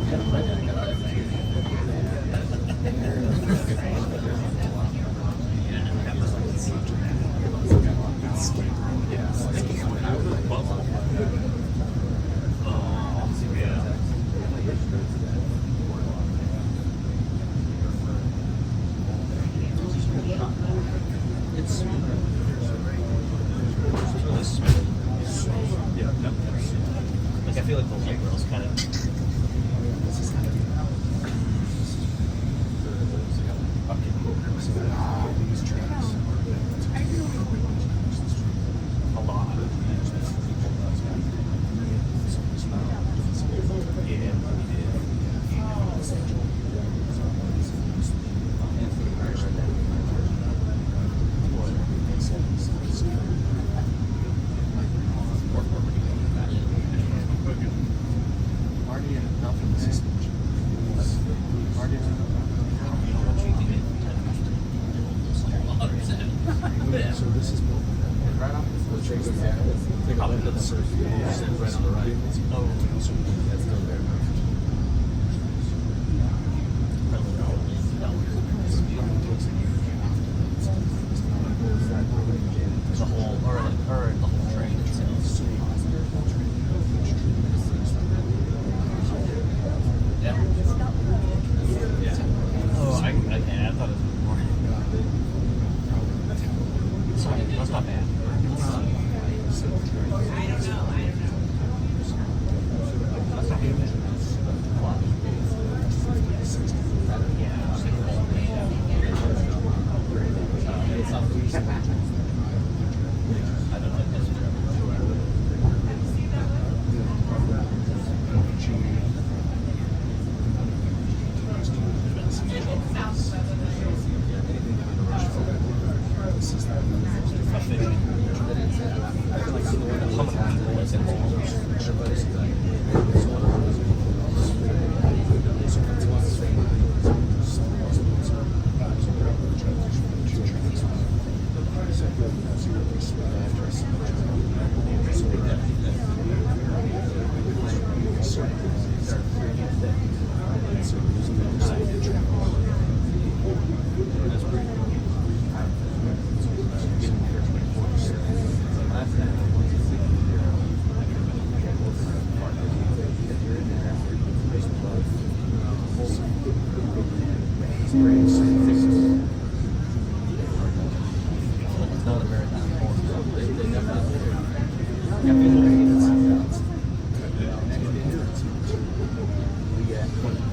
Like I feel like the light girls kind of. A lot. So this is right off the chase. Probably the first right on the right. Oh, that's still there. The whole, or the whole train itself. Yeah. Oh, I thought it was more. Sorry, that's not bad. That's not bad. I don't like this.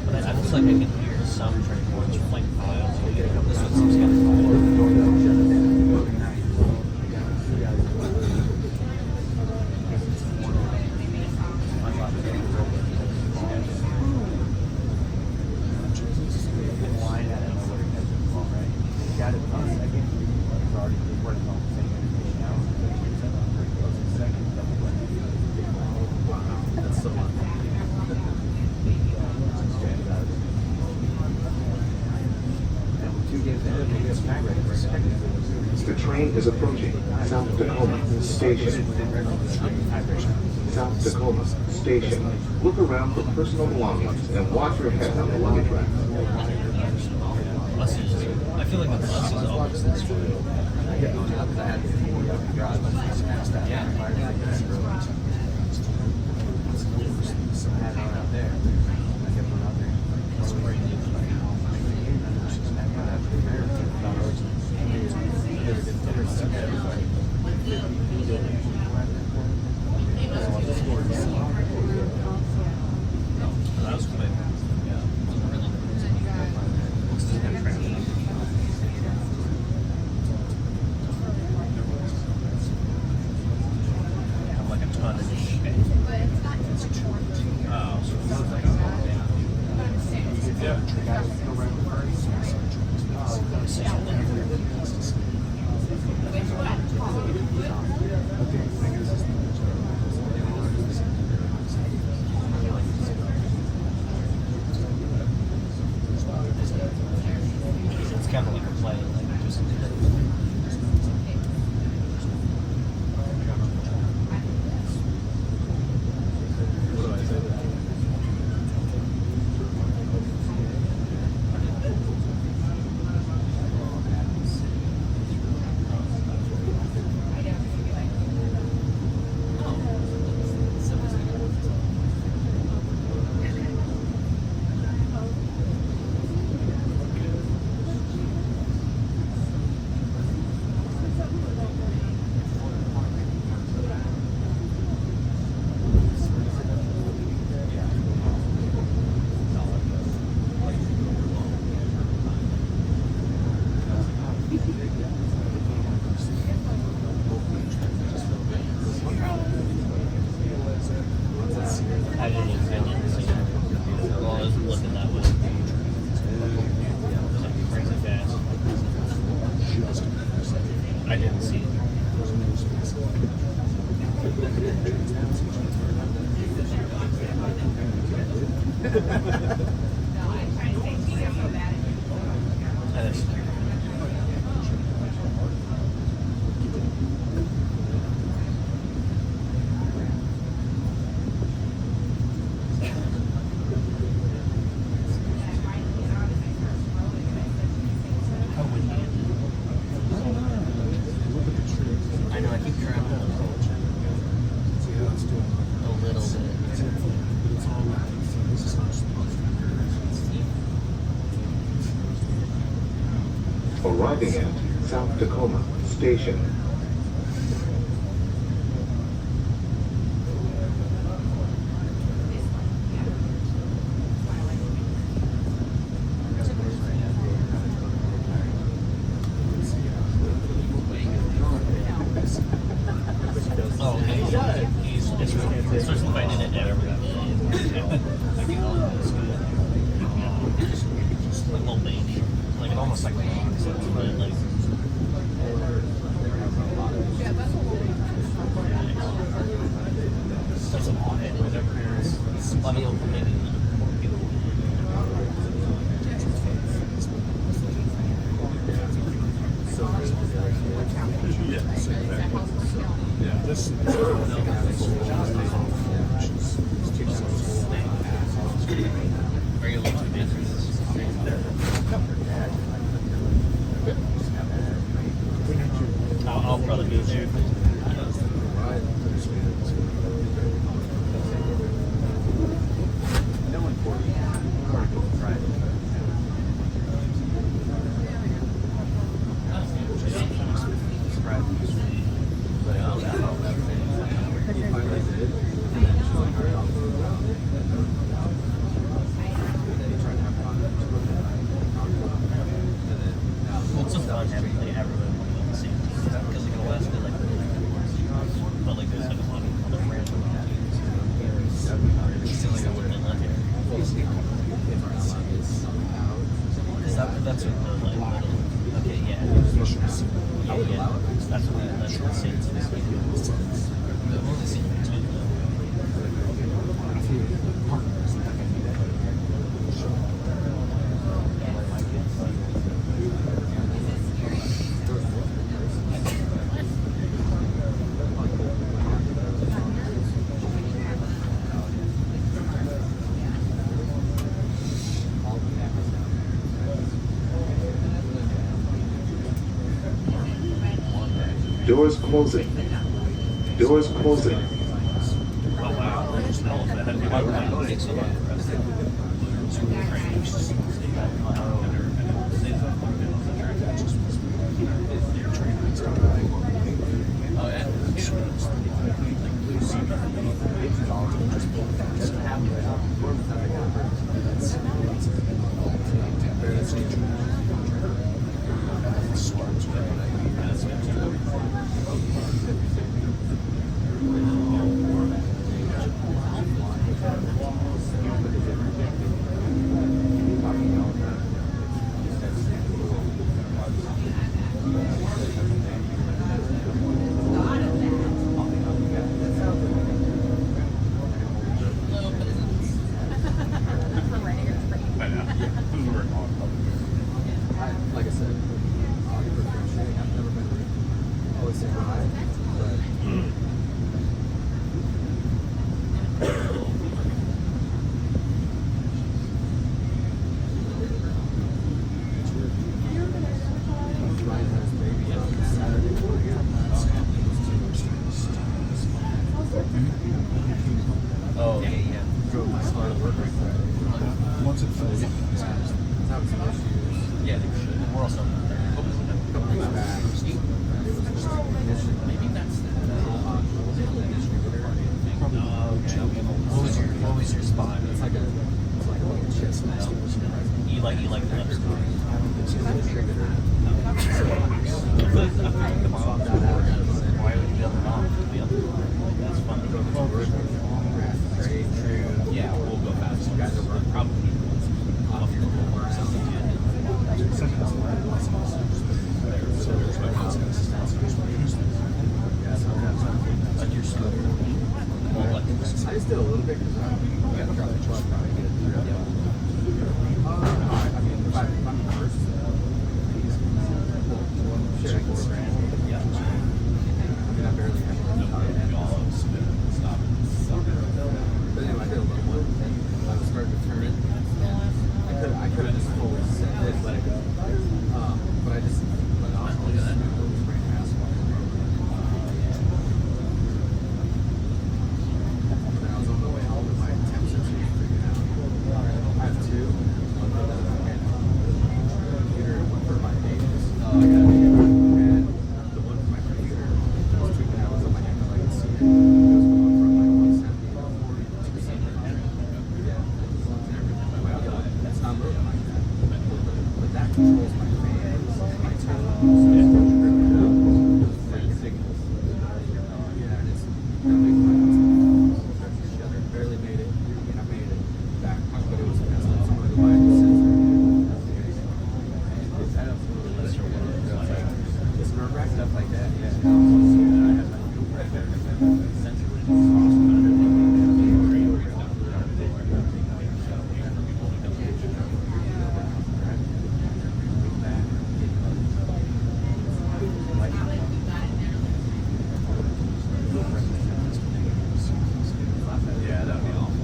But I just like I can hear some train horns from like miles away. This one seems kind of The train is approaching South Tacoma Station. South Tacoma Station. Look around for personal belongings and watch your head on the luggage rack. I feel like the bus is always this way. That was quick. Have like a ton of shit. Oh, so it looks like it's kind of like a play, like just. And it's how windy is it? Look at the tree. I know, I keep trying to See how it's doing. a little bit. But it's all like, so this is how it's supposed to be. Arriving at South Tacoma Station. Oh, he's starts inviting it everywhere. I think all of it's good. Like little baby. Like it almost like rocks. But like that's a lot. I mean, maybe more people. Yeah, so exactly. Yeah, this Are you looking to be through this? I'll probably be there. It's just fun having like everyone on the same team because like Alaska like but like there's like a lot of other random teams. It's like I wouldn't have left here. Is that's what the like little okay yeah yeah that's what the scenes I've only seen two Doors closing. Doors closing. Oh wow, the smell of that. It takes a lot of rest. Oh yeah. Like I said, I'll give her a fair shake. I've never been there. Always say hi, but Ryan had his baby on Saturday morning. Oh yeah. Drove my car to work on Friday. once it fills up, it's kind of Having some issues. Yeah, they should. We're also not there. Couple weeks back. It was just Maybe that's What was your spot? It's like a little chest now. You like the other story. Why would you be on the mom? That's funny. Great, true. Yeah, we'll go fast. You guys are probably off your home or something. Like your scooter. Well, like, I just did a little bit because I got to drive the truck. I get it. controls my fans, my tunes. Yeah, and it's barely made it. I made it back, but it was messed up. Some of the lighting sensor. It's nerve-wracking stuff like that. Yeah, that'd be awful.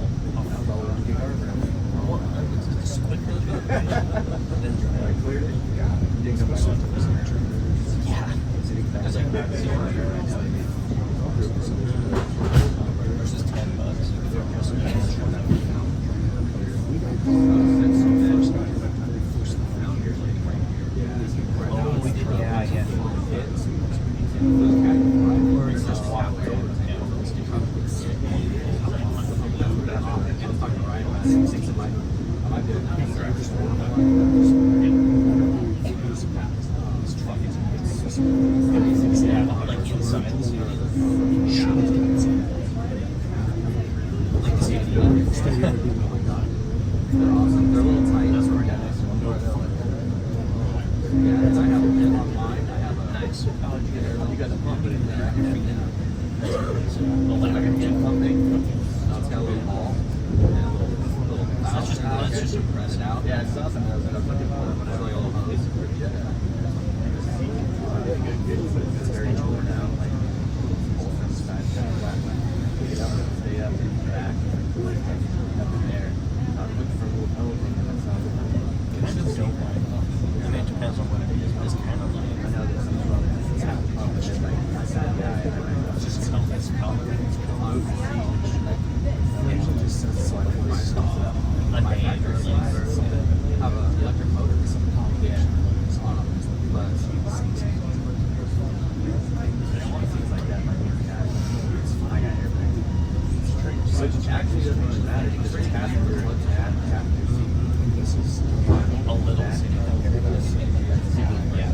Yeah. It's like versus $10. Oh, we did. Yeah, yeah. Or it's just walk over. Yeah, like inside. Like the CD. They're awesome. They're a little tight. That's where I got next to one. Yeah, I have a pin on mine. I have a nice. How did you get it? You got the pump in there. I can read it. Like a pin pumping. Now it's got a little ball. And a little That's just to press it out. Yeah, it's awesome. I was looking for it when I was like a little hose. Yeah. It's very cool now. Like, whole front side, kind of flat. Pick it up and stay up in the back. Up in there. I'm looking for a little toe thing and that's how Kind of don't like. I mean, it depends on what it is. It's kind of like. I know this is about it's half a pump, but then like I sat down and It's just color. It's color. so I put my stuff up. A name or something. Have an electric motor or something. Yeah. But things like that, I got everything. Which actually doesn't really matter because there's passengers looking at This is a little city. Yeah.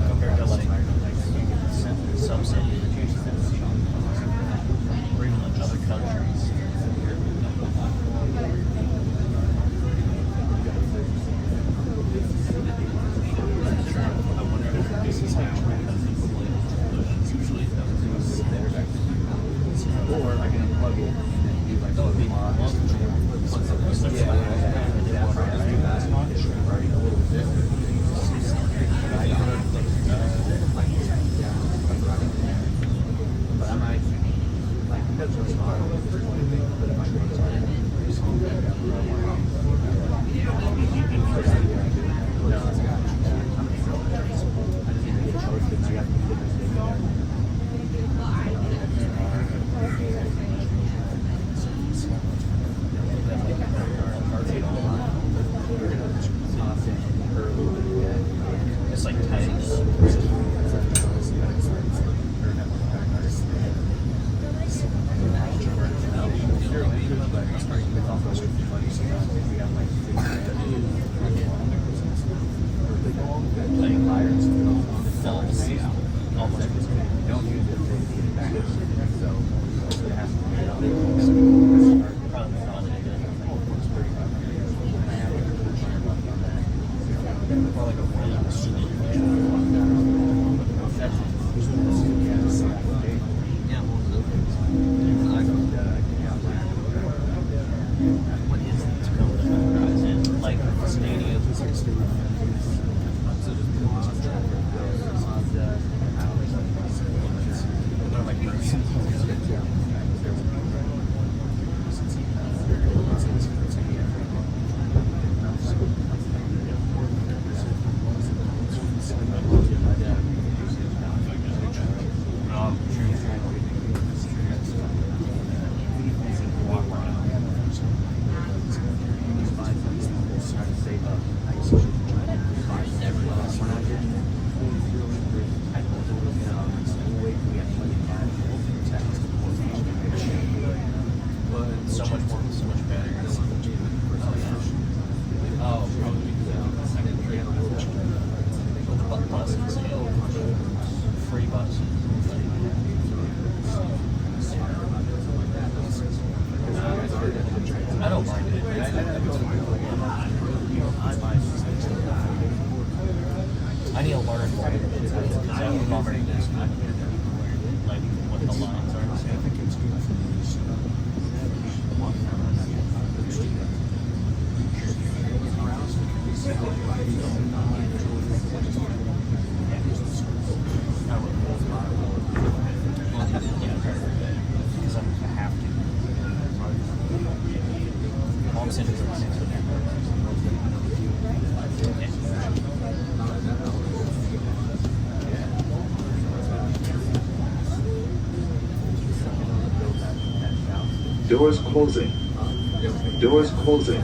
Compared to like some cities or even like other countries. I wonder if this is how usually or I can unplug it and then do like but I might like because it's hard, but it might be hard. No, it's got I just need to get a choice because I got to get this thing there. it's like tight. What is Tacoma? Is it like a stadium? They're like rooms. You've already described like what the lines are. I think it's good for these. Because I have to. Mom said it's like 6 Doors closing. Doors closing.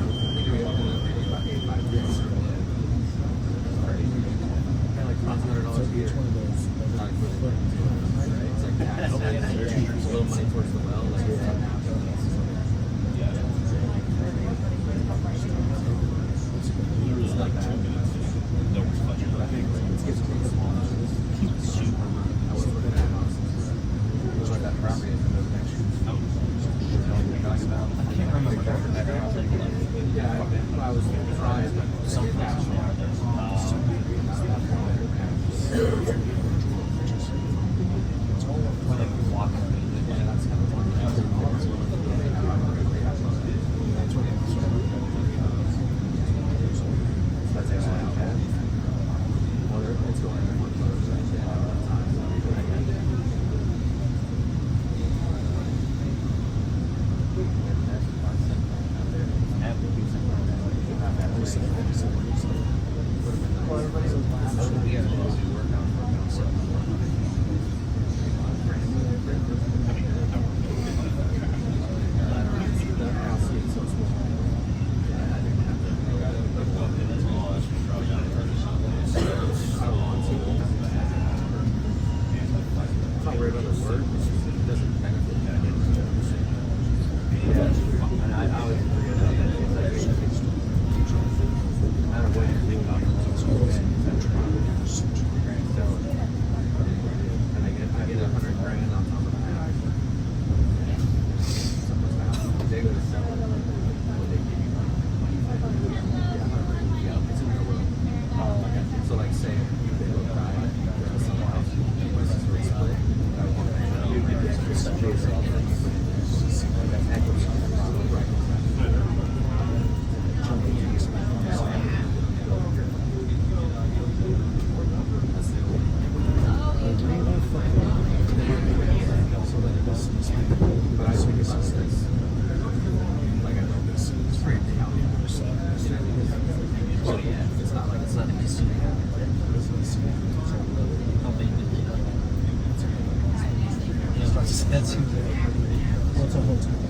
That's What's a hotel?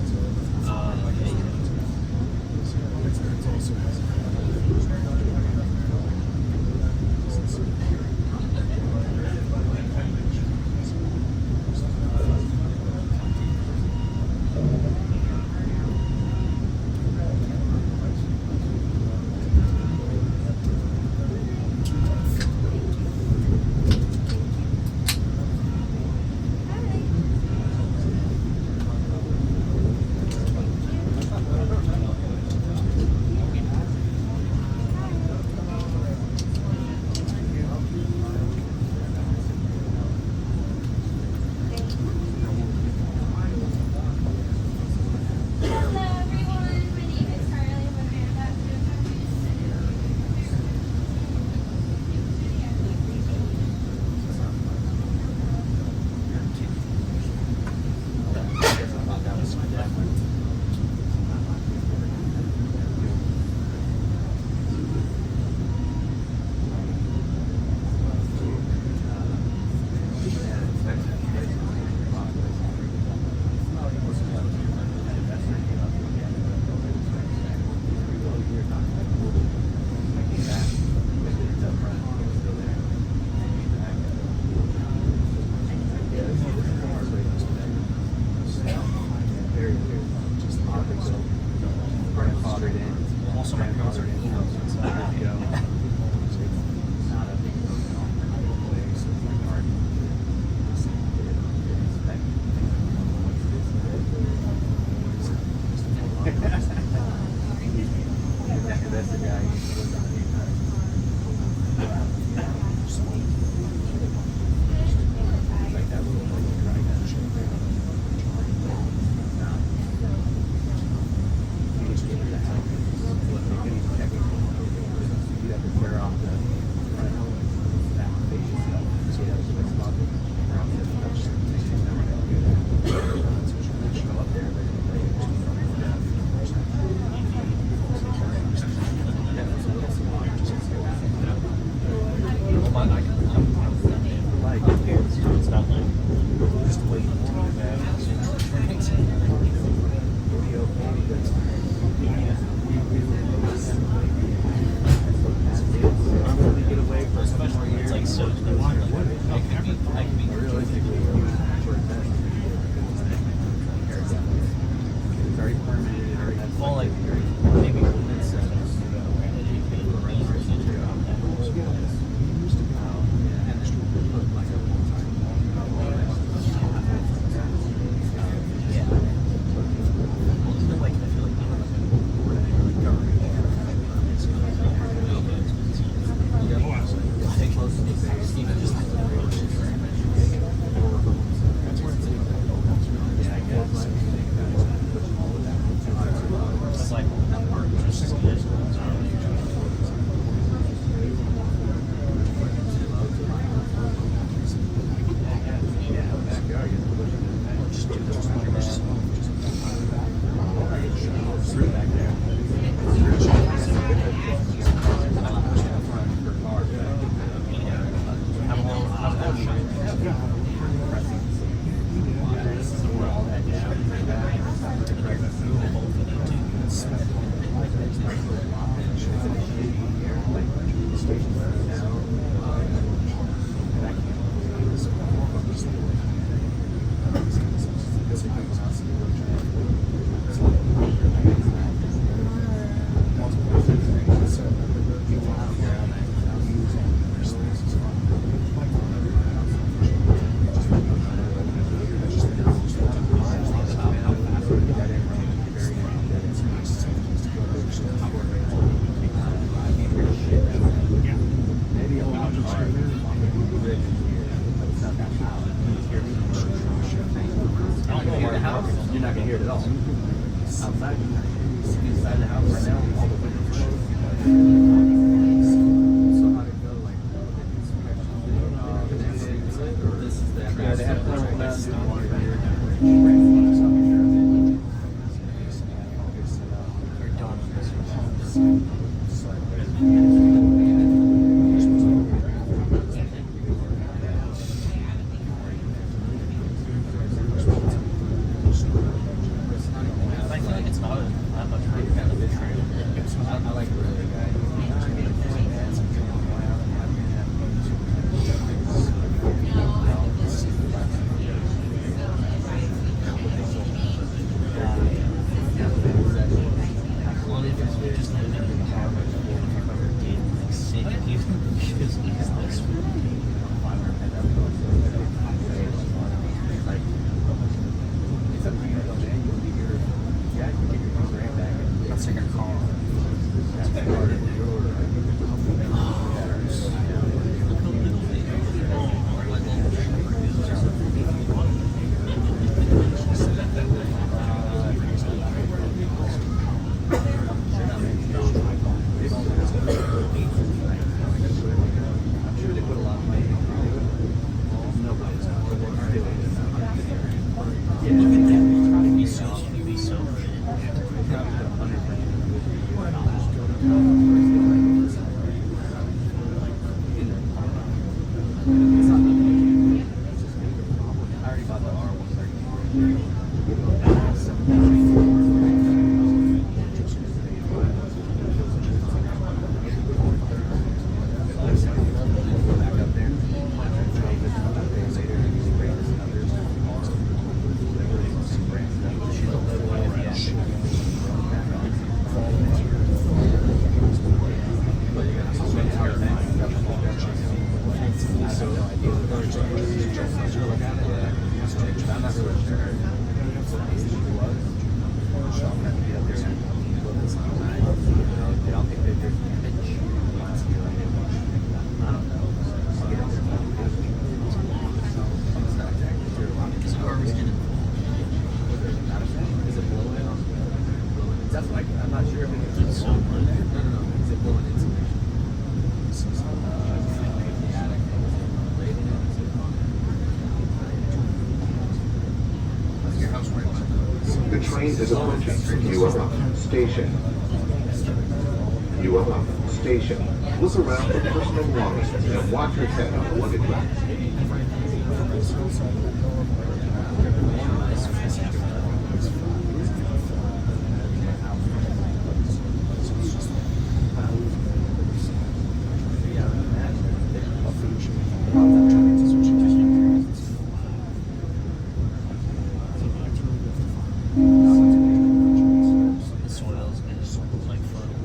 It's also also my parents are So how did it go? Like, or this is the Yeah, they had a couple of I feel like it's not that much for kind of issue. I like it really Well, if it's just living in the car, but if you've ever dated like sick, he's this. That's like a car. I'm sure they put a lot of money into Look at that. You'd be so good. I already bought the R130. Back up there. I'm not really sure. I'll take pictures. I don't know. I'll get up there. I'm not exactly sure. Because whoever's getting Is it blowing? That's like, I'm not sure if it's so good. No. Is it blowing insulation? The attic. The train is approaching. You are up. Station. You are up. Station. Look around for personal belongings and watch your head on the luggage rack. The soils is like fertile.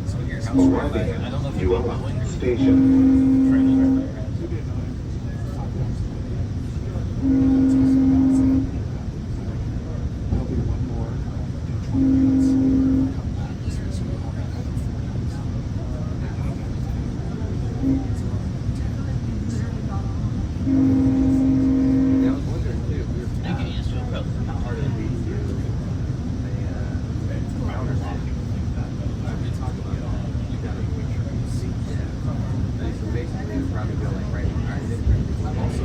So your house right there. I don't know if You you are know up. what Station. trailer right there. There'll be one more in 20 Yeah, I was wondering too. We were I get used to it probably. how hard it would be to do a counter tap. We talk about you gotta make sure you see. Yeah. So basically, you probably go like right behind it. Also,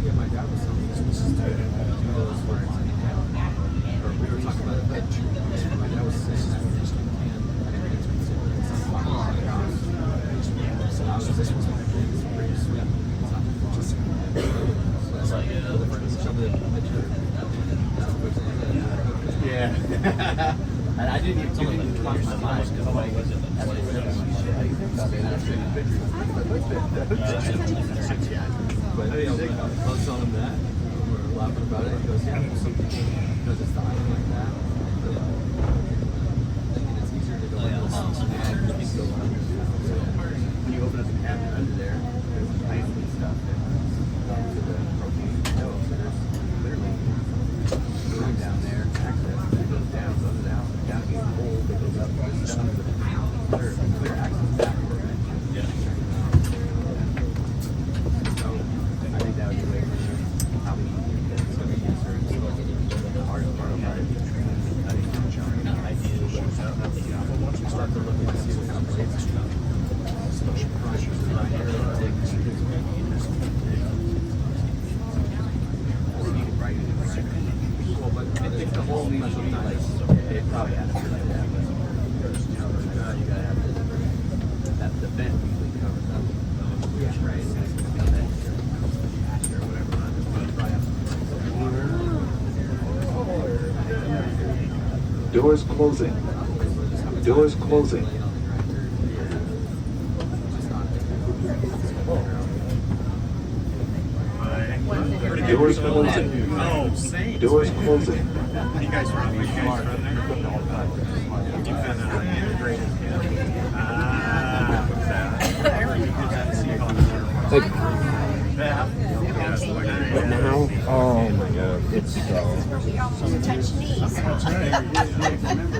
yeah, my dad was telling me this is to do those where it's in town. Or we were talking about it. My dad was saying that we just can't. I think it's considered some part of the house. So I was this was pretty sweet. It's like Yeah. And I didn't even cross my mind because like, as I said, but I was telling him that. We were laughing about it. He goes, yeah, because it's the island like that. And it's easier to go when you open up the cabinet under there, there's ice and stuff. And to the propane. probably have to be like that. You know, like, you gotta have that the vent usually covers up. Right? Or whatever. Doors closing. Doors closing. Doors closing. Oh, same. Doors closing. You guys from there? You've been integrated. But now, oh my god, it's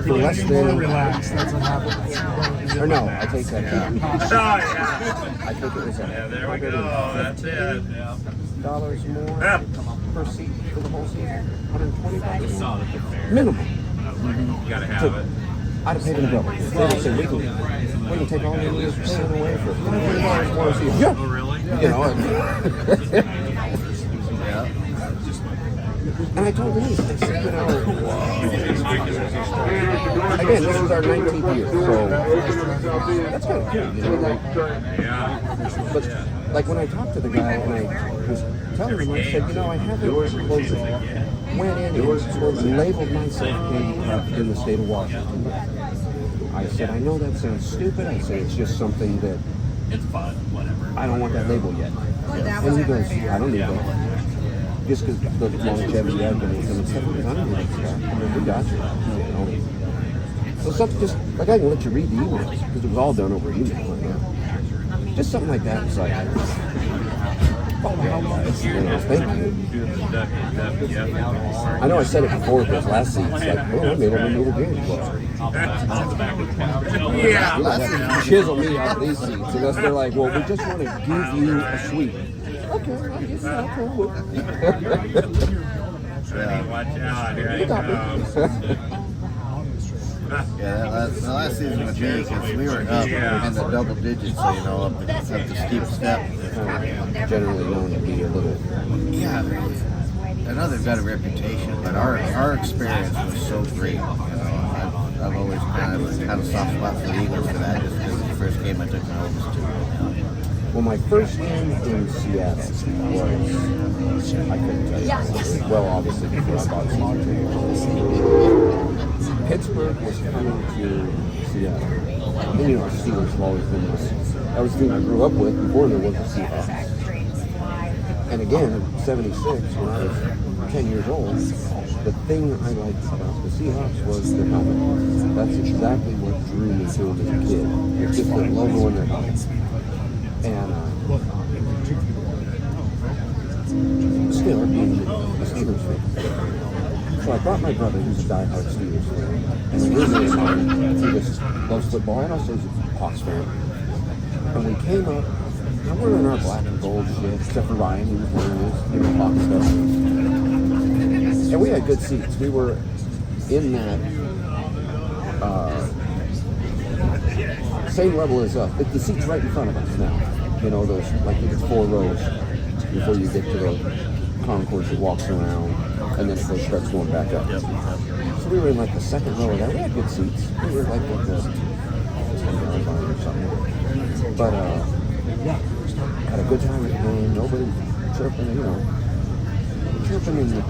for less than Relax. That's what happens. or no, I take that back. I think it was There we go. That's it. Yeah. $100 more per seat for the whole season. $120 minimum. You gotta have it. I'd have paid him double. They would say we can take all the percent away for $120 more a season. Yeah. Oh, really? You know. And I told him, I said, you know, again, this is our 19th year, so that's kind of cool, you know. Like, but like when I talked to the guy and I was telling him, I said, you know, I haven't went in and labeled myself handicapped in the state of Washington. I said, I know that sounds stupid. I said, it's just something that It's fun, whatever. I don't want that label yet. And he goes, I don't need that. Just because the longevity I've been with him and stuff, because I don't need that. I mean, we got you. You know? So something just, like I can let you read the emails, because it was all done over email right now. Just something like that. It's like, oh yeah, guys, you know, thank you. I know I said it before with this last seat. It's like, oh, I made them meet again. Yeah. Chisel me out of these seats. And that's they're like, well, we just want to give you a suite. Okay, I'll give you that. Watch out, here I You got me. Yeah, the last season with me, because we were up in the double digits, so you know, up the steep step. Generally known to be a little. Yeah, I know they've got a reputation, but our experience was so great. You know, I've always kind of had a soft spot for the Eagles for that, just because it's the first game I took my oldest to. Well, my first game in Seattle was, I couldn't tell you. Well, obviously, before I bought season tickets. Pittsburgh was coming to Seattle. And you know, the Steelers have always been this. That was the team I grew up with before there was a Seahawks. And again, in '76, when I was 10 years old, the thing I liked about the Seahawks was their helmet. That's exactly what drew me to them as a kid. It's just the logo on their helmet. And still being a Steelers fan. So I brought my brother, who's a diehard Steelers fan, and a roommate of mine who just loves football and also is a Hawks fan. And we came up, and we're in our black and gold shit, except for Ryan, who was wearing his Hawks stuff. And we had good seats. We were in that same level as us. The seat's right in front of us now. You know, those, like, it's 4 rows before you get to the concourse that walks around, and then it starts going back up. So we were in, like, the second row of that. We had good seats. We were, like, at the 10-yard line or something. But, yeah, had a good time at the game. Nobody chirping, you know, chirping in the...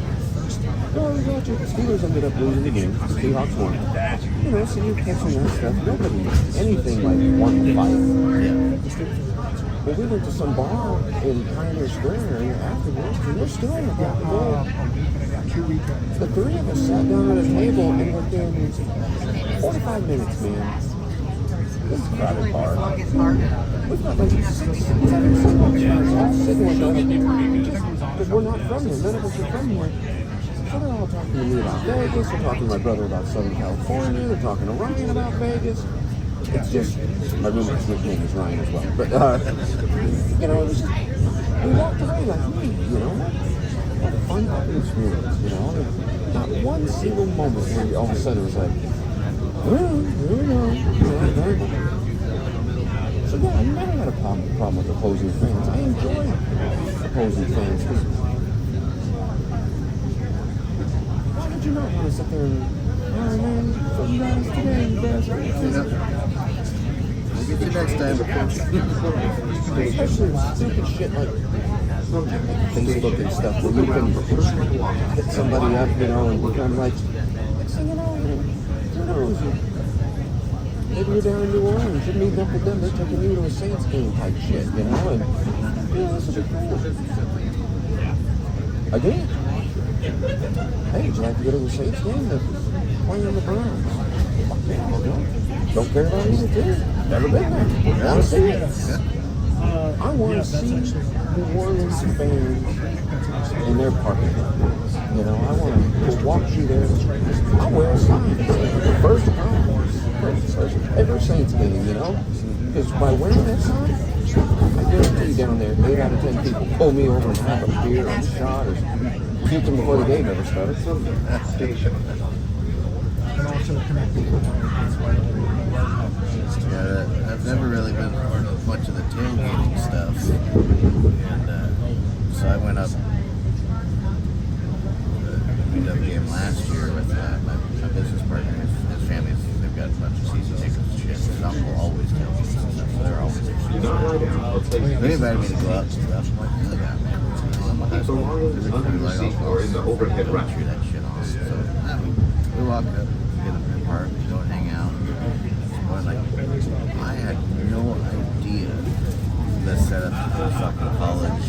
Oh, we got you. The Steelers ended up losing the game. The Seahawks won. You know, so you're catching that stuff. Nobody, anything like wanting to fight. Well, we went to some bar in Pioneer Square afterwards, and we're still in the black and gold. The 3 of us sat down at a table, and within 45 minutes, man, this is a crowded bar. We've got like 6, 7 single guys all sitting with us, because we're not from here. None of us are from here. So they're all talking to me about Vegas, they're talking to my brother about Southern California, they're talking to Ryan about Vegas. It's just, my roommate's nickname is Ryan as well. But, you know, it was just, we walked away like, hey, you know, what a fun experience, you know. Not one single moment where all of a sudden it was like, well, here we go. So yeah, I never had a problem with opposing fans. I enjoy opposing fans because why would you not want to sit there and Alright, man, for you guys today, you guys are We'll get you next time. especially stupid shit like Facebook and stuff where you can hit somebody up, you know, and become like, so, you know, who knows? Maybe you're down in New Orleans, you're meeting up with them, they're taking you to a Saints game type shit, you know, and yeah, this is cool. Again, hey, would you like to go to the Saints game? They're playing the Browns. Fuck yeah, I'll go. Don't care about either team. Never been there. Want to see it. I want to see New Orleans fans in their parking lot. You know, I want to walk through there. I'll wear a sign. First ever Saints game, you know? Because by wearing that sign, I guarantee down there, 8 out of 10 people pull me over and have a beer or a shot or puke them before the game ever starts. Yeah, I've never really been much of the tailgating stuff, and so I went up the meetup game last year with my business partner. His family, they've got a bunch of season tickets and shit. His uncle always tailgates and stuff, so they're always there. They invited me to go out and stuff. I'm like, really, man. I'm a high school. They're like, Or in the overhead rack. through that shit on. So we walk up, get up in the park, go and hang out. But like, I had no idea the setup for fucking college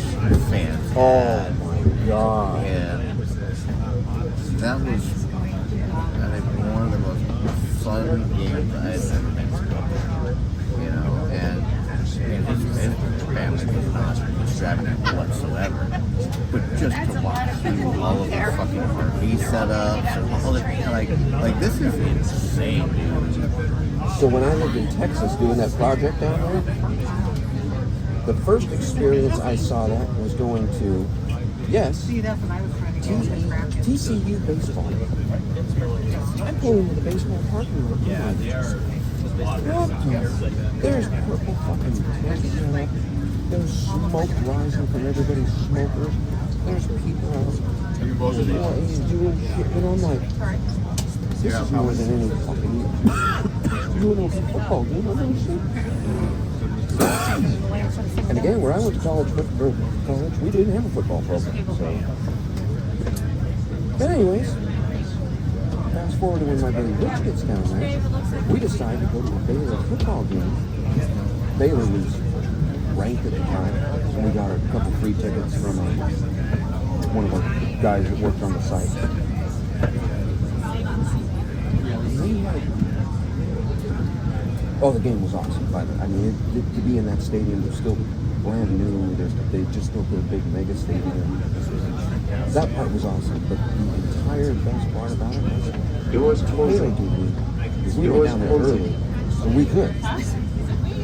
fans. Oh my god. And that was, I think, one of the most fun games I've ever been to. You know, and his family was not extravagant whatsoever. But just to walk through all of the fucking RV setups and all the, like this is insane, dude. So when I lived in Texas doing that project down there, the first experience I saw that was going to, yes, TCU baseball. I pulled into the baseball parking lot. Yeah, they are. There's purple fucking tents set up. There's smoke rising from everybody's smokers. There's people out doing shit, and I'm like, this is more than any fucking UNLV football game I've ever seen. And again, where I went to college, we didn't have a football program. So, but anyways, fast forward to when my buddy Rich gets down there, we decide to go to a Baylor football game. Baylor was ranked at the time, so we got a couple free tickets from one of our guys that worked on the site. Oh, the game was awesome. But I mean, to be in that stadium, they're still brand new. They just built their big mega stadium. That part was awesome. But the entire best part about it was Doors closing. we went down there early, so we could.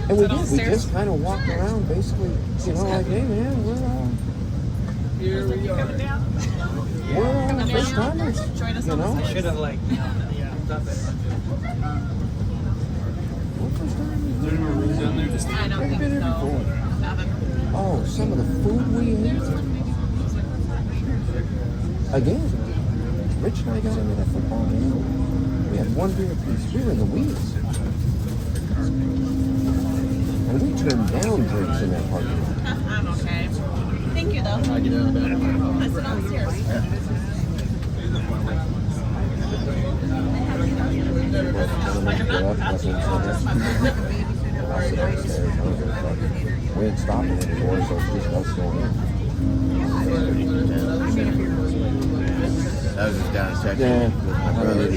And we did. We just kind of walked around, basically, you know, like, hey man, we're Here we go. first timers, you know. Should have done that. Never been here before. Oh, some of the food we ate. Again, Rich and I got into that football game. We had one beer apiece. We were in the weeds. And we turned down drinks in that parking lot. I'm okay. Thank you, though. I get out of bed. I sit downstairs. We ain't stopping anymore, so it's just us going in. I was just down in Texas Yeah, with my brother. I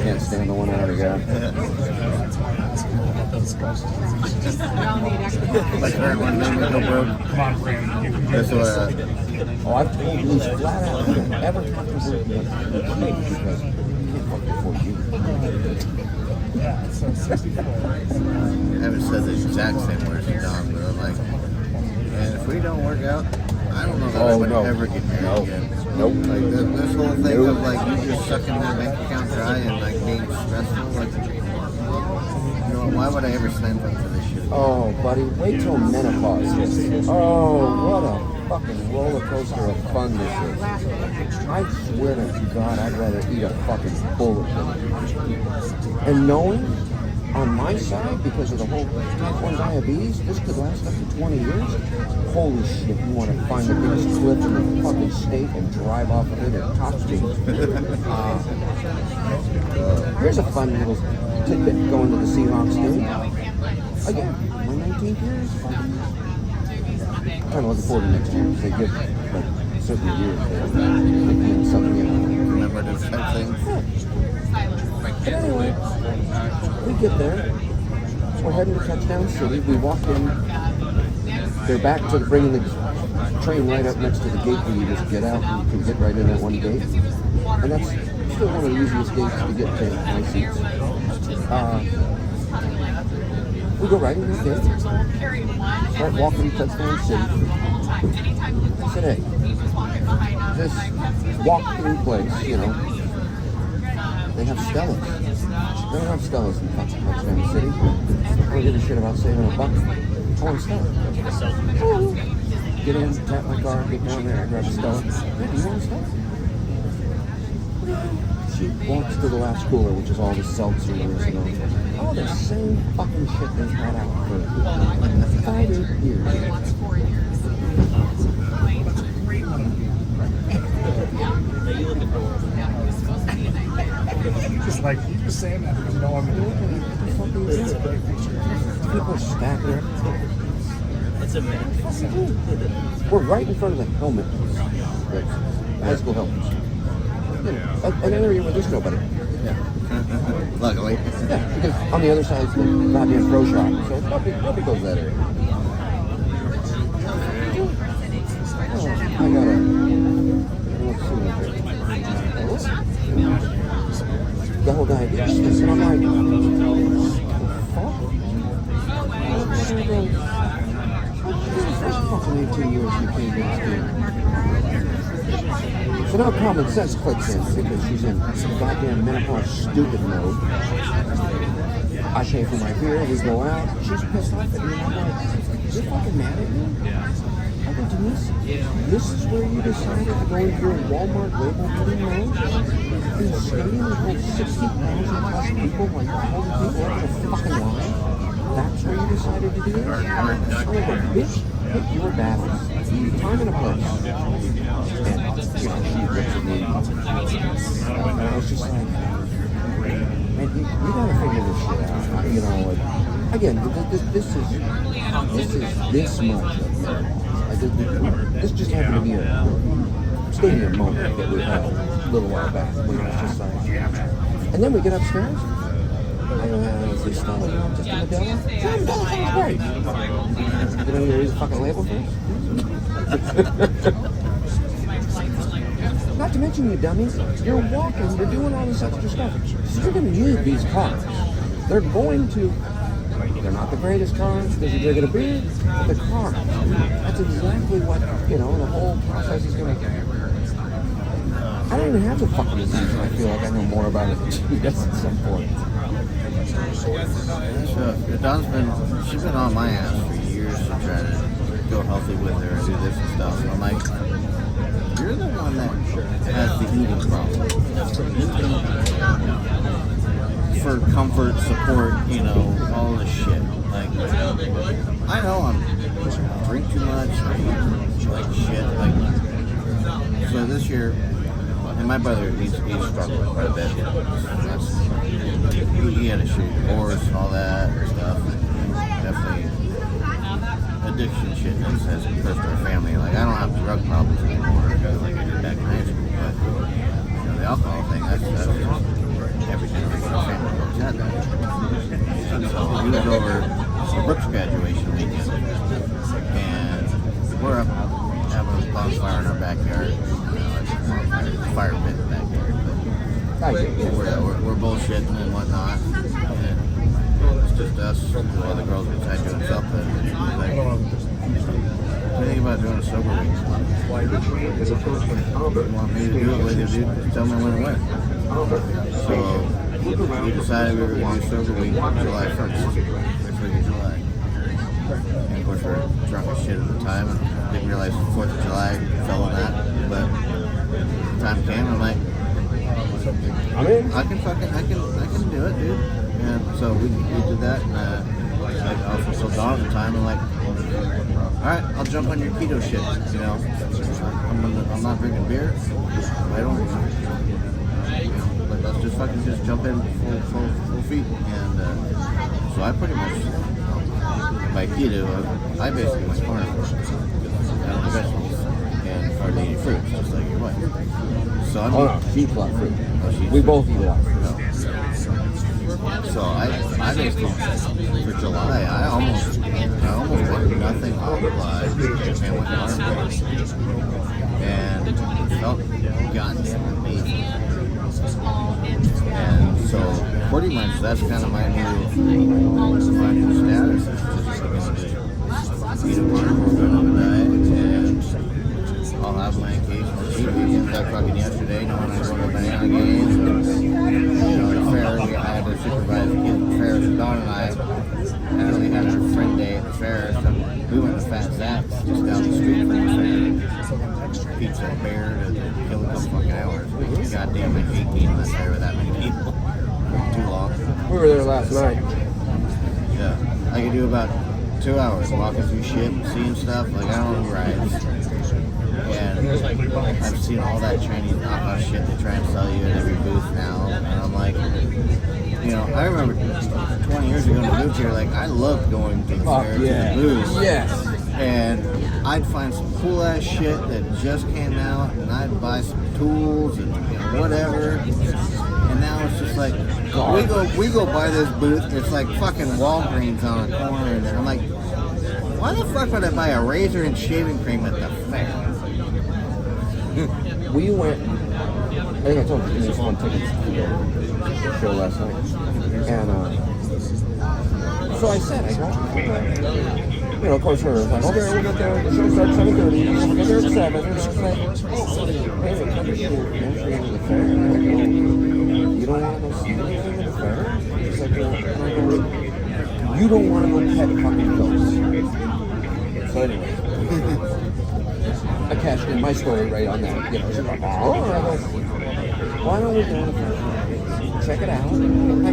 can't stand the one out of God. Like everyone made me go broke. That's what Oh, I've told Luce flat out, you don't ever have to work with me because you can't fucking afford you. I haven't said the exact same words to Don, but I'm like, man, if we don't work out, I don't know that I would ever get married again. Nope. Like this whole thing of like you just sucking their bank account dry and like being stressful, like, you know, why would I ever sign up for this shit? Oh, buddy, wait till menopause hits. Oh, what a fucking roller coaster of fun this is. I swear to God, I'd rather eat a fucking bullet than it. And knowing on my side, because of the whole type 1 diabetes, this could last up to 20 years. Holy shit, you want to find the biggest cliff in the fucking state and drive off of it at top speed. Here's a fun little tidbit going to the Seahawks game. Again, my 19th year is fucking... I'm kind of looking forward to next year because they give like certain years they mean something in Commemorative type things. But anyway, we get there. We're heading to Touchdown City. We walk in. They're back to bringing the train right up next to the gate where you just get out and you can get right in at one gate. And that's still one of the easiest gates to get to my seats. We go right in the gate. Start walking to Touchdown City. I said, hey, this walk-through place, you know, they have Stellas. They don't have Stellas in Touchdown City. I don't give a shit about saving a buck. I want a Stella. Get in, tap my car, get down there, I grab a Stella. Yeah, do you want a Stella? She walks to the last cooler, which is all the seltzers and all the same fucking shit they've had out for 5 years. You look adorable. Just like, you just saying that because you know I'm It's a great picture. People stacking up. It's a man. We're right in front of the helmet, the high school helmets. You know, an area where there's nobody. Yeah. Luckily. Yeah, because on the other side is the goddamn pro shop, so nobody goes that area. Oh, I got a... Let's see what the whole diabetes, and I'm like, fucking 18 years you came to this game. So now common sense clicks in because she's in goddamn menopause stupid mode. I pay for my beer, we go out, she's pissed off at me, and I'm like, you're fucking mad at me? I go, Denise, this is where you decided to go into your Walmart label putting lounge? In a stadium that holds 60,000 plus people while you're holding people up in a fucking line? That's where you decided to do this? I'm like, bitch, pick your battles. Time and a place. And, you know, she looks at me. And I was just like, man, you gotta figure this shit out. You know, like, again, this is this much of this just happened to be a stadium moment that we had a little while back. Where it was just like, and then we get upstairs. I don't know, is this Stella just a Modelo? Yeah, Modelo sounds great. You know, you read the fucking label first? Not to mention, you dummies, you're walking, you're doing all this extra stuff. So you're going to need these cars. They're going to, they're not the greatest cars because you're drinking a beer, but the cars. That's exactly what, you know, the whole process is going to. I don't even have the fucking disease, and I feel like I know more about it than she does at some point. Dawn's she's been on my ass for years to try to go healthy with her and do this and stuff. And I'm like, you're the one that has the eating problem. For comfort, support, you know, all this shit. Like, I know I drink too much, I eat like shit. Like, so this year, and my brother, he's struggling quite a bit. He had a shitty divorce and all that stuff. Definitely addiction shit has cursed our family. Like, I don't have drug problems anymore like I did back in high school, but you know, the alcohol thing, that's every generation of family folks had that. And so he was over the Brooks graduation weekend, and we're up having a bonfire in our backyard. Fire pit in the backyard. But we're bullshitting and whatnot. And it's just us, the other girls inside doing something. Like, what do you think about doing a sober week? Is approaching You Albert. want me to do it with you, dude? Just tell me when and where. So we decided we were going to do sober week on July 1st. First week of July. And of course, we were drunk as shit at the time and didn't realize 4th of July fell on that. But the time came, I'm like, I mean, I can do it, dude. And so we did that, and I was so gone at the time. I'm like, all right, I'll jump on your keto shit. You know, I'm not drinking beer. I don't. But let's just jump in full feet. And so I pretty much by keto, I basically went carnivore. I don't eat vegetables and hardly eat fruits, just like your wife. So I mean, she eats a lot of fruit. she We both eat a lot of fruit. So I basically for July I almost went nothing on July and went carnivore, and it felt goddamn amazing. And so pretty much that's kind of my new status. Is just eat a carnivore diet, and I'll have my occasional cheat weekends. Like fucking yesterday, knowing I was going to banana games. You know, the fair, I had to supervise the kids at the fair. So Dawn and I actually had our friend day at the fair. So we went to Fat Zach's just down the street from the fair. Pizza and beer to kill a couple fucking hours. Goddamn, I hate being on that fair with that many people. Too long. We were there last night. Yeah, I could do about 2 hours walking through shit and seeing stuff. Like, I don't ride. And I've seen all that Chinese knockoff shit they try and sell you at every booth now. And I'm like, you know, I remember 20 years ago in the booth here, like, I loved going to the fair, to the booths. Yes. And I'd find some cool ass shit that just came out, and I'd buy some tools and whatever. And now it's just like, we go by this booth, it's like fucking Walgreens on a corner, and I'm like, why the fuck would I buy a razor and shaving cream at the fair? We went, I think I told you, we just won tickets to the show last night. And so I said, you know, of course, we're like, okay, we'll get there, the show starts at 7:30, we'll get there at 7. And I was like, hey, entry into the fair. And I go, you don't want to go see anything in the fair? He's like, you don't want to go pet fucking ghosts. So anyway. I cashed in my story right on that. You know, she's like, oh, I go, why don't we go check it out? I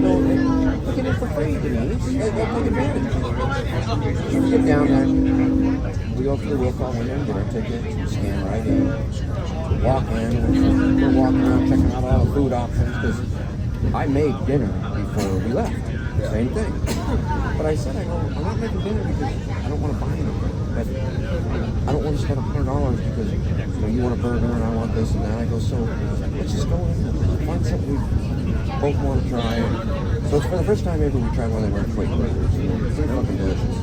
go, look at it for free, Denise. Take advantage. So we get down there, we go through the will call window, get our ticket, scan right in, walk in, we're walking around checking out all the food options because I made dinner before we left. Same thing. But I said, I go, I'm not making dinner because I don't want to buy anything. But I don't want to spend $100 because you know you want a burger and I want this and that. I go, so let's just go in, find something we both want to try. So it's for the first time ever we tried one of their quick burgers. You know, they're fucking delicious.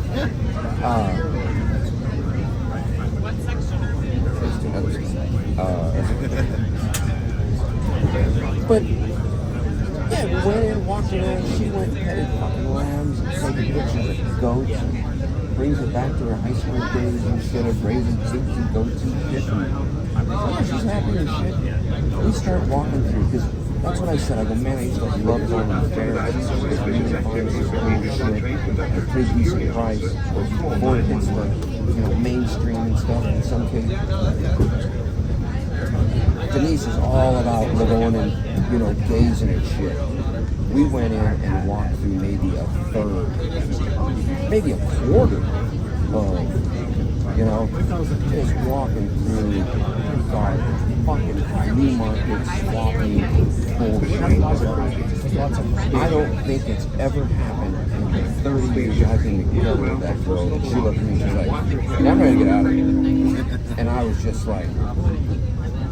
But yeah, we went in, walked around. She went and petted fucking lambs and taking pictures of goats. Brings it back to her high school days instead of raising pigs and goats and shit. And she's happy and shit. We start walking through, because that's what I said. I go, man, I used to love going to the fair. I used to find this cool shit at a pretty decent price before it hits the, you know, mainstream and stuff in some cases. Denise is all about going and, you know, gazing at shit. We went in and walked through maybe a third, maybe a quarter of, you know, just walking through our fucking flea market, swapping bullshit. I don't think it's ever happened in the 30 years I've been together with that girl. She looked at me and she's like, I'm ready to get out of here. And I was just like,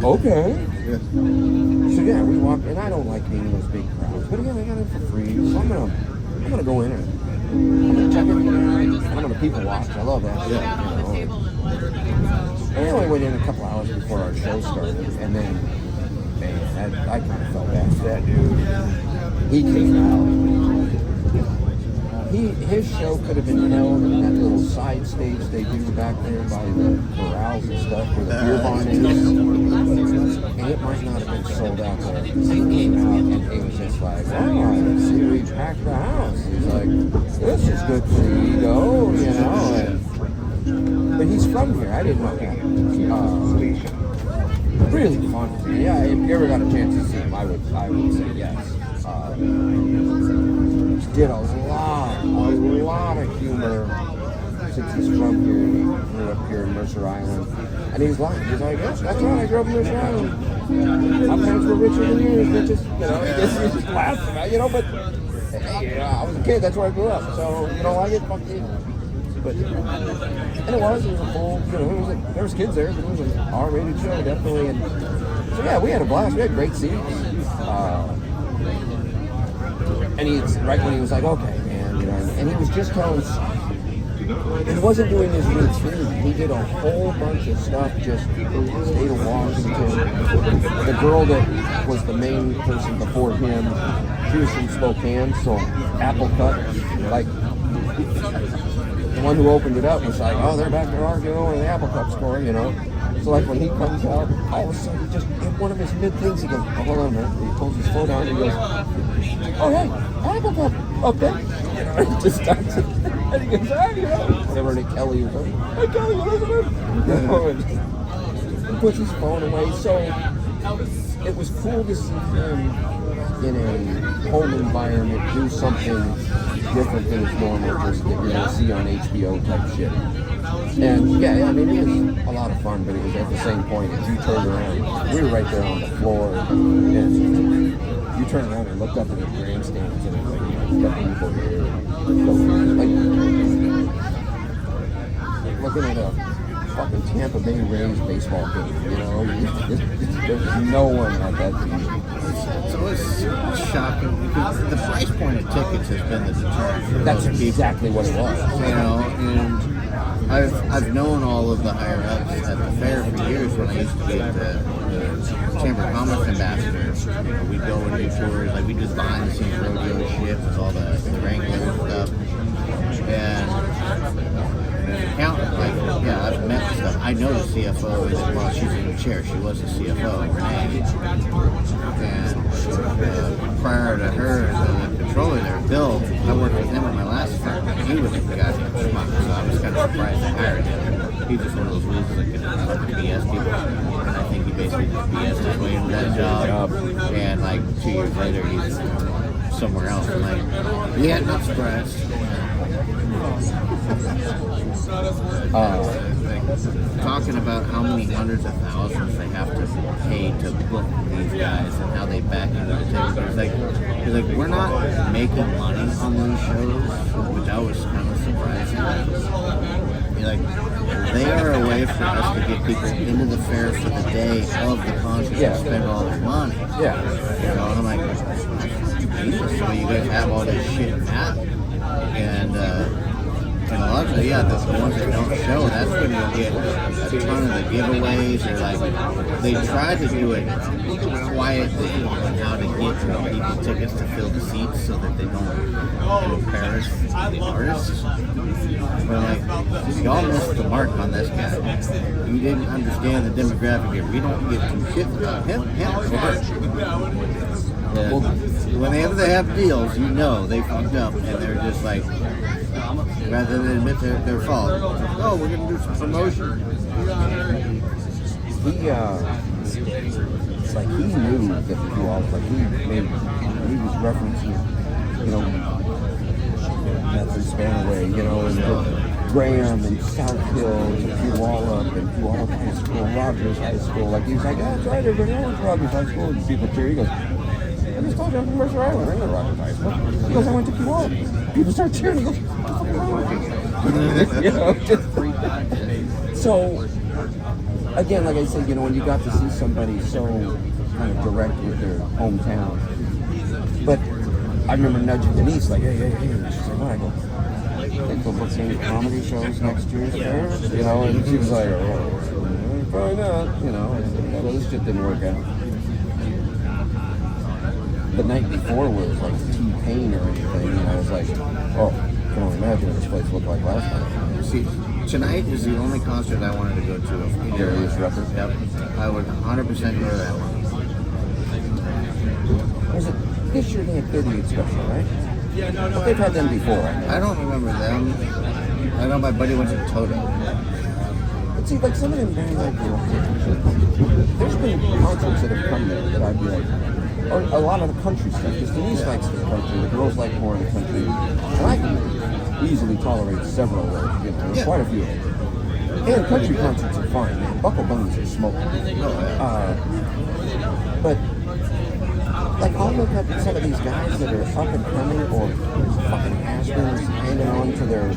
okay. So yeah, we walked, and I don't like being in those big crowds. But again, I got it for free, so I'm gonna go in and I'm gonna check it. I'm gonna people watch. I love that. Yeah. You know. And I only went in a couple hours before our show started, and then, man, I kind of felt bad for that dude. He came out. His show could have been held in that little side stage they do back there by the corrals and stuff where the beer barn is. And it might not have been sold out there. He came out and he was just like, oh, I see we packed the house. He's like, this is good for the ego, you know. But he's from here. I didn't know that. Really fun. Yeah, if you ever got a chance to see him, I would say yes. Did a lot of humor since he's from here. He grew up here in Mercer Island. And he's like, yes, that's right, I grew up in Mercer Island. My parents were richer than yours, bitches. You know, he just laughs about it, you know, but hey, I was a kid, that's where I grew up. So, you know, I get fucked in. But, and it was a full, you know, there was kids there, but it was an R-rated show, definitely. And so, yeah, we had a blast. We had great seats. And he's, right when he was like, okay, man, you know, and he was just telling us, he wasn't doing his routine. He did a whole bunch of stuff, just state of Washington. The girl that was the main person before him, she was from Spokane, so Apple Cut, like, the one who opened it up was like, oh, they're back there arguing over the Apple Cup score, you know. So like when he comes out, all of a sudden he just, in one of his mid-things, he goes, oh, hold on a minute. He pulls his phone out and he goes, oh, hey, Apple Cup, okay. You know, he just starts it. And he goes, hey, you know, whatever, Nick Kelly or something. Hey, Kelly, Elizabeth. You know, and he puts his phone away. So it was cool to see him in a home environment do something different than his normal, just that you're going to see on HBO type shit. And yeah, I mean, it was a lot of fun, but it was at the same point, as you turned around, we were right there on the floor, and you turned around and looked up at the grandstands and everything, you know, people here. Like, looking at a fucking Tampa Bay Rays baseball game, you know, there's no one at that team. It's always shocking because the price point of tickets has been the deterrent for That's most people. exactly what it was. You know, and I've known all of the higher ups at the fair for years when I used to be the Chamber of Commerce ambassador. You know, we'd go and do tours, like we did behind the scenes rodeo shit with all the wranglers and stuff. And accountant, like, yeah, I've met and stuff. I know the CFO is, well, she's in the chair. She was the CFO, Renee. And prior to her, the controller there, Bill, I worked with him at my last firm. He was a goddamn schmuck, so I was kind of surprised I hired him. He's just one of those losers that can BS people. And I think he basically just BS his way into that job. And like 2 years later, he's somewhere else. I'm like, yeah, not surprised. Talking about how many hundreds of thousands they have to pay to book these guys and how they back into the tickets. It's like we're not making money on those shows, which I was kind of surprising. Like, they are a way for us to get people into the fair for the day of the concert and spend all their money. Yeah. You know, and I'm like, Jesus, so you guys have all this shit at, and a lot of the ones that don't show, that's when you'll get a ton of the giveaways, or like, they try to do it quietly on how to get people tickets to fill the seats so that they don't embarrass the artists. But like, y'all missed the mark on this guy. You didn't understand the demographic here. We don't give two shits about him first. Well, whenever they have deals, you know they fucked up, and they're just like, rather than admit their fault, oh, we're going to do some promotion. It's like he knew that the duos, like he was referencing, you know, that's in Spanaway, you know, and Graham and South Hill to Puyallup and Puyallup High School, Rogers High School. Like he was like, yeah, that's right, everybody knows Rogers High School. And people cheer. He goes, I just told you I'm from Mercer Island. I know Rogers High School. He goes, I went to Puyallup. People start cheering. He goes, you know, just so again, like I said, you know, when you got to see somebody so kind of direct with their hometown. But I remember nudging Denise, like, hey. And she's like, what? I go, think we'll book any comedy shows next year, you know, and she was like, oh, probably not, you know, well, this shit didn't work out. The night before was like T-Pain or anything, and I was like, oh, I can only imagine what this place looked like last night. See, tonight is the only concert I wanted to go to of Darius Rucker. Yep. I would 100% go to that one. this year they had 38 Special, right? But they've had them before. I don't remember them. I know my buddy went to Toto. But see, like some of them bands, like, you know, there's been concerts that have come there that I'd be like, or a lot of the country stuff, because Denise likes the country, the girls like more of the country, and I can easily tolerate several of those, you know, quite a few of them. And country concerts are fine, man. Buckle Bunnies are smoking. But, like, I'll look up at some of these guys that are up and coming or fucking has-beens hanging on to their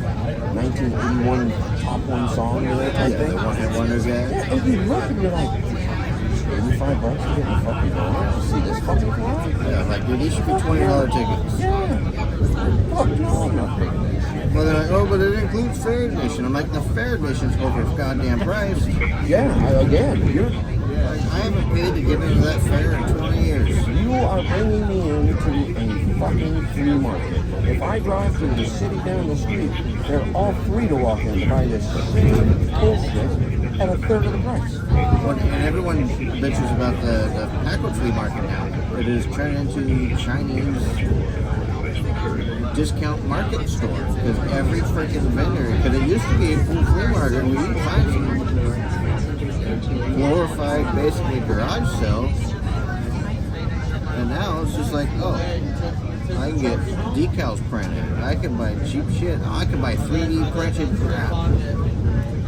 1981 top one song or that type thing. One-hit wonder guy. Yeah, and you look and you're like, $85 to get in fucking going to see this fucking crowd? Yeah, like, dude, these should be $20 tickets. Yeah. Fuck no, I'm not paying this shit. Well, they're like, oh, but it includes fair admission. I'm like, the fair admission's over its goddamn price. Yeah, again, you're... I haven't paid to get into that fair in 20 years. You are bringing me into a fucking flea market. If I drive through the city down the street, they're all free to walk in to buy this same bullshit at a third of the price. And everyone bitches about the Packard flea market now. It is turned into Chinese discount market store because every freaking vendor, because it used to be a full flea market where you can find some glorified, basically garage sales, and now it's just like, oh, I can get decals printed, I can buy cheap shit, I can buy 3D printed crap.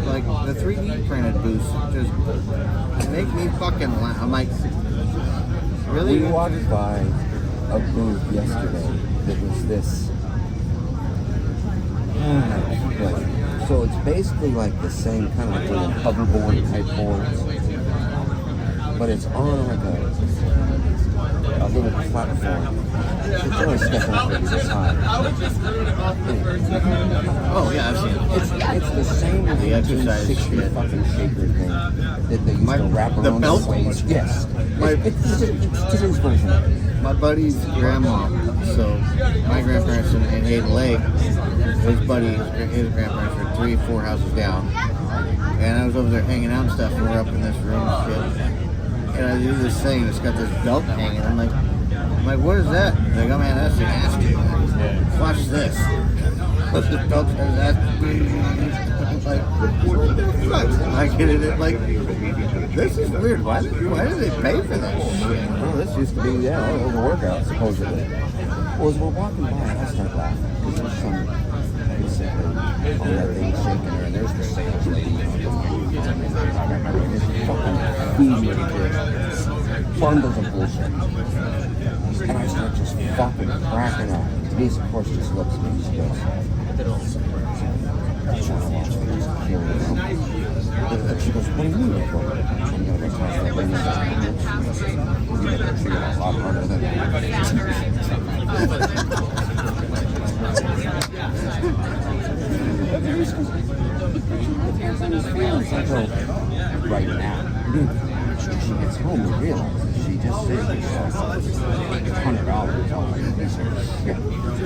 Like the 3D printed booths just make me fucking laugh. I'm like, really? We walked by a booth yesterday that was this. So it's basically like the same kind of like one of the hoverboard type boards, but it's on like a little platform. It's only stepping up this high. Oh yeah, I've seen it. It's the same as the exercise 60 shit. fucking shaker thing that they used to wrap the around belt? the waist. Yes. It's today's version of it. My buddy's grandma, so my grandparents in Hayden Lake, his grandparents were 3-4 houses down, and I was over there hanging out and stuff, and we're up in this room and shit, and I do this thing, it's got this belt hanging, I'm like, what is that? They're like, oh man, that's an ass tube. Watch this. This belt has an ass tube. I'm like, what the fuck? I get it, like, this is weird. Why do they pay for that shit? Well, this used to be, a workout, supposedly. Well, as we're walking by, I start laughing, because there's some, basically, on that thing shaking there, and there's the sales lady, it's fucking feeding me bundles of bullshit. And I start just fucking cracking up. Denise, of course, just looks at me and she goes, I'm trying to watch these kill you. She goes, what do you mean? I'm going to go toss that lady in the bitch. You got to treat it a lot harder than that. I go, right now. She gets home and realizes she just saved herself $100 on this shit.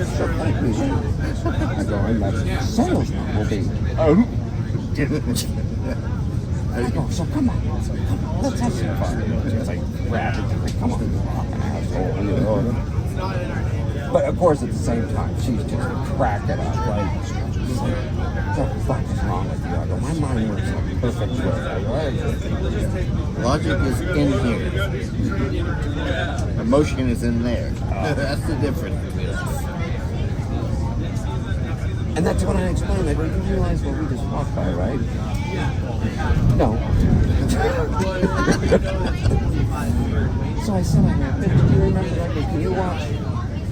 So thank me. I go, and that salesman will be, I go, so come on, let's have some fun. She's like, rapid, come on, you fucking asshole. But of course, at the same time, she's just cracking up, like, what the fuck is wrong with you? I go, my mind works like perfect way. Logic is in here. Emotion is in there. That's the difference. And that's what I explained. I go, you realize what we just walked by, right? No. So I said, do you remember that? Can you watch,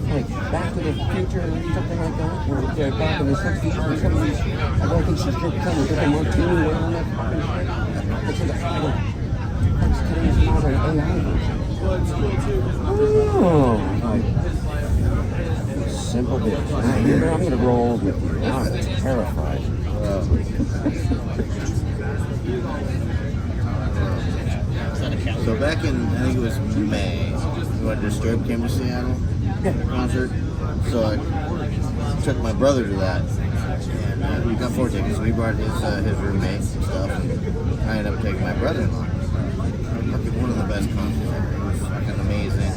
like, Back to the Future or something like that? Or back in the 60s or 70s? I don't think she's drinking a martini wearing that fucking shit. I said, that's today's modern AI version. Oh, like, simple bitch. I'm going to roll old with you. I'm terrified. So back in, I think it was May, when Disturbed came to Seattle concert. So I took my brother to that, and we got 4 tickets. So we brought his roommates and stuff. And I ended up taking my brother-in-law. One of the best concerts ever. It was fucking amazing.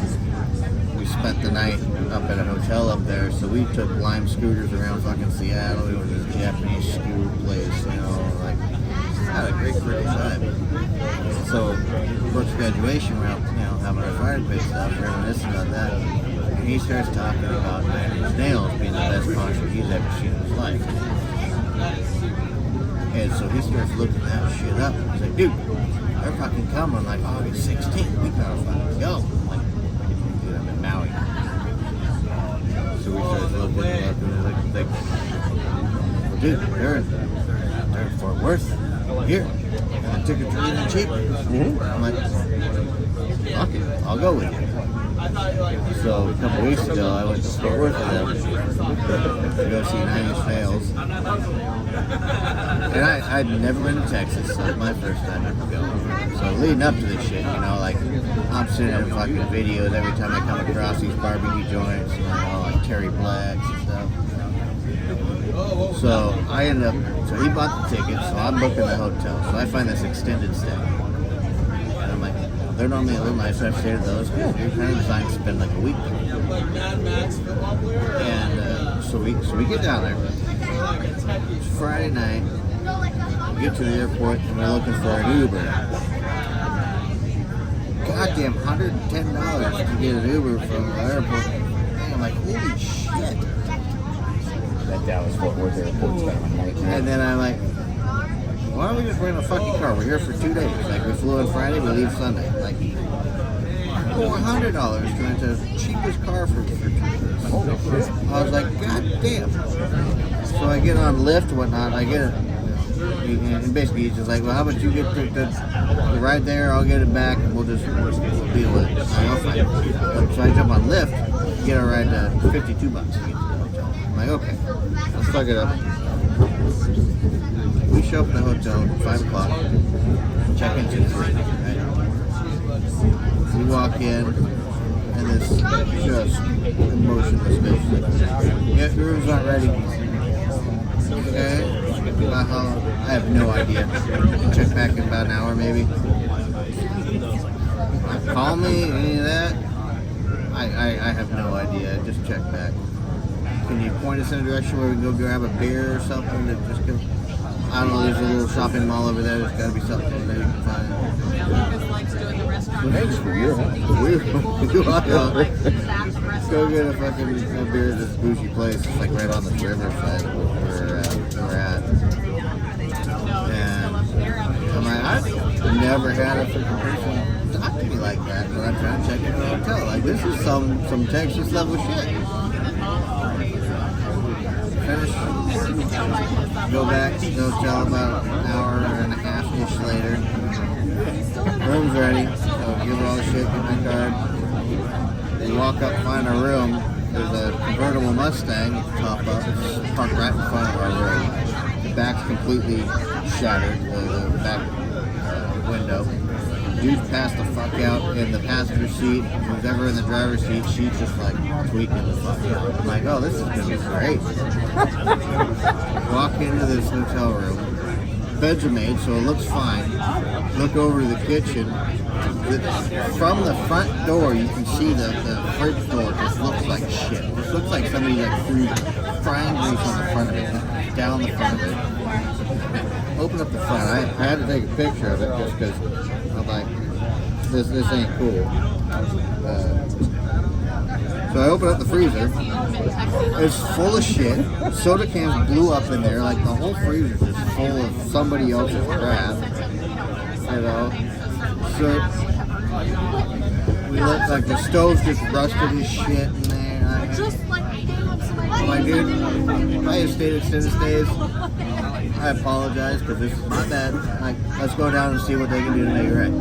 We spent spent the night up at a hotel up there, so we took Lime scooters around fucking Seattle. We went to this Japanese scooter place, you know, like, had a great freaking time. So, Brooks' graduation, we're out, you know, having our fire pit stuff, reminiscing about that. And he starts talking about Nine Inch Nails being the best concert he's ever seen in his life. And so he starts looking that shit up. He's like, dude, they're fucking coming like August 16th. We gotta fucking go. I'm like, dude, I'm in Maui. So we started looking up and like, well, dude, they're in Fort Worth. Here. And the tickets are even cheaper. I'm like, fuck it, I'll go with you. So a couple weeks ago, I went to Fort Worth with them to go see Nine Inch Nails. And I'd never been to Texas, so it was my first time ever going. So leading up to this shit, you know, like, I'm sitting in fucking videos every time I come across these barbecue joints, you know, like Terry Black's and stuff. So I ended up, so he bought the tickets, so I'm booking the hotel. So I find this extended stay. And I'm like, they're normally a little nicer. I've stayed at those. You're kind of designed to spend like a week there. And so we get down there. It's Friday night. We get to the airport and we're looking for an Uber. Goddamn, $110 to get an Uber from the airport. And I'm like, holy shit. That Dallas Fort Worth airport's kind of a nightmare. And then I'm like, why don't we just rent a fucking car? We're here for 2 days. Like, we flew in Friday, we leave Sunday. Like, $400 to rent the cheapest car for 2 days. I was like, god damn. So I get on Lyft and whatnot, I get it. And basically he's just like, well, how about you get the ride there, I'll get it back, and we'll deal with it. So I jump on Lyft, get a ride to $52. I'm like, okay, let's fuck it up. We show up at the hotel at 5 o'clock, check into the room, right? We walk in, and this just emotionless bitch like, yeah, your room's not ready. Okay, about how, I have no idea. Check back in about an hour maybe. Call me, any of that? I have no idea, just check back. Can you point us in a direction where we can go grab a beer or something that just can, I don't know, there's a little shopping mall over there, there's gotta be something that you can find. Thanks for your help. We walk out, let's go get a fucking beer at this bougie place. It's like right on the riverside where we're at. And I'm like, I've never had a freaking person talk to me like that when I'm trying to check in the hotel. Like, this is some Texas level shit. Finish, go back to the hotel about an hour and a half-ish later. Room's ready, so give her all the shit, get my card. We walk up, find our room. There's a convertible Mustang, top up, it's parked right in front of our room. The back's completely shattered, the back window. Dude passed the fuck out in the passenger seat. Who's ever in the driver's seat, she's just like tweaking the fuck out. I'm like, oh, this is gonna be great. Walk into this hotel room. Beds are made, so it looks fine. Look over to the kitchen. From the front door, you can see the fridge door just looks like shit. It looks like somebody like threw frying grease on the front of it, down the front of it. Open up the front. I had to take a picture of it just because I'm like, this ain't cool. So I open up the freezer. It's full of shit. Soda cans blew up in there. Like, the whole freezer is just full of somebody else's crap. You know? So we look like the stove's just rusted as shit in there. I'm like, dude, if I had stayed extended stays, I apologize because this is my bad. Like, let's go down and see what they can do to make it right.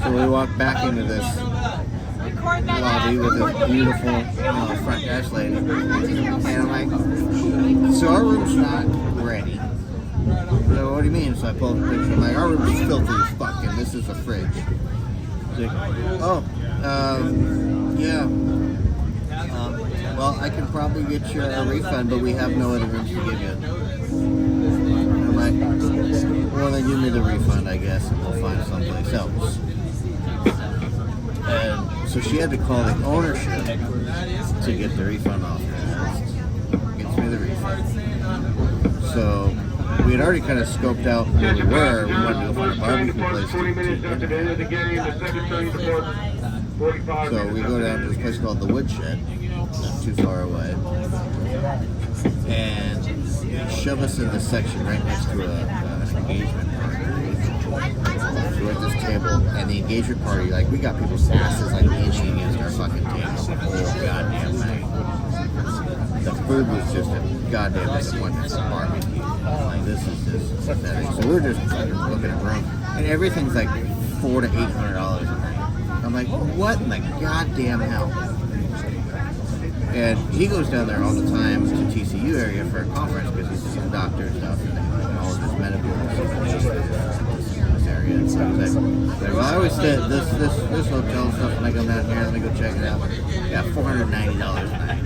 So we walk back into this lobby with this beautiful front desk lady. And I'm like, so our room's not ready. So what do you mean? So I pulled a picture. I'm like, our room's filthy as fuck and this is a fridge. She's like, oh, yeah. Well, I can probably get you a refund, but we have no other rooms to give you. I'm like, well, then give me the refund, I guess, and we'll find someplace else. And so So she had to call the ownership to get the refund off her. Gets me the refund. So we had already kind of scoped out where we were. We wanted to go find a barbecue place to eat. So we go down to this place called the Woodshed, not too far away, and shove us in this section right next to an engagement party. So we're at this table, and the engagement party, like, we got people's asses like inching against our fucking table the whole goddamn night. The food was just a goddamn disappointment for barbecue. Like, this is just pathetic. So we're just looking at room, and everything's like $400 to $800 a night. I'm like, what in the goddamn hell? And he goes down there all the time to TCU area for a conference because he's a doctor and stuff, and all of his medical stuff in this area. And so I was like, well, I always stay at this hotel and stuff, and I go down here, let me go check it out. Yeah, $490 a night.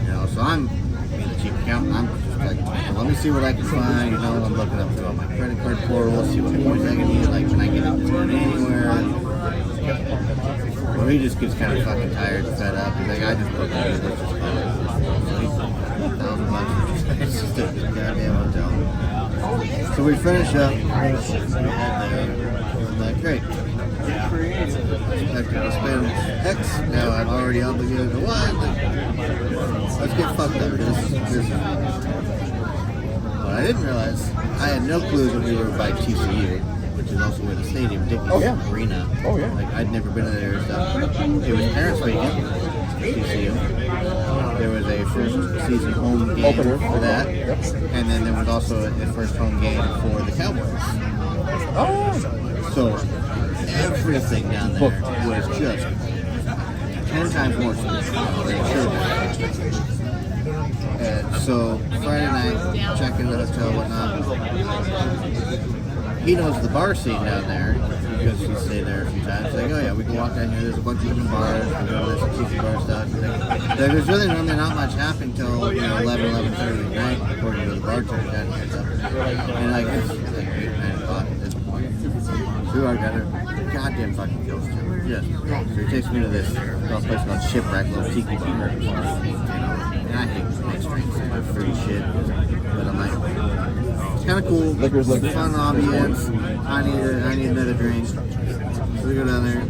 You know, so I'm being a cheap accountant. I'm just like, well, let me see what I can find. You know, I'm looking up through all my credit card portal, see what points I can use. Like, can I get it done anywhere? Well, he just gets kind of fucking tired and fed up. He's like, I just booked it. Let's just go. $1,000 it's just a goddamn hotel. So we finish up. And I'm like, great. After I spend X, now I'm already obligated to Y. Like, let's get fucked up. This. What I didn't realize, I had no clue that we were by TCU, which is also where the stadium, Dickies Arena. Oh, yeah. Like, I'd never been there or stuff. It was Parents Weekend, TCU. There was a first season home game for that. And then there was also a first home game for the Cowboys. Oh, So, everything down there was just 10 times more than it should have been. And so, Friday night, check into the hotel, whatnot. He knows the bar scene down there because he's stayed there a few times. Like, oh yeah, we can walk down here. There's a bunch of different bars. We go to some cheesy bar stuff. Like, there's really normally not much happening till 11:30 at night, according to the bartender down here. And like it's like 8, 9 o'clock at this point. So I got a goddamn fucking ghost town. Yes. So he takes me to this little place called Shipwreck, little tiki bar. You know, and I hate mixed drinks. They're free shit. But I'm like, it's kind of cool. Liquor's liquor. Fun ambience. I need another drink. So we go down there,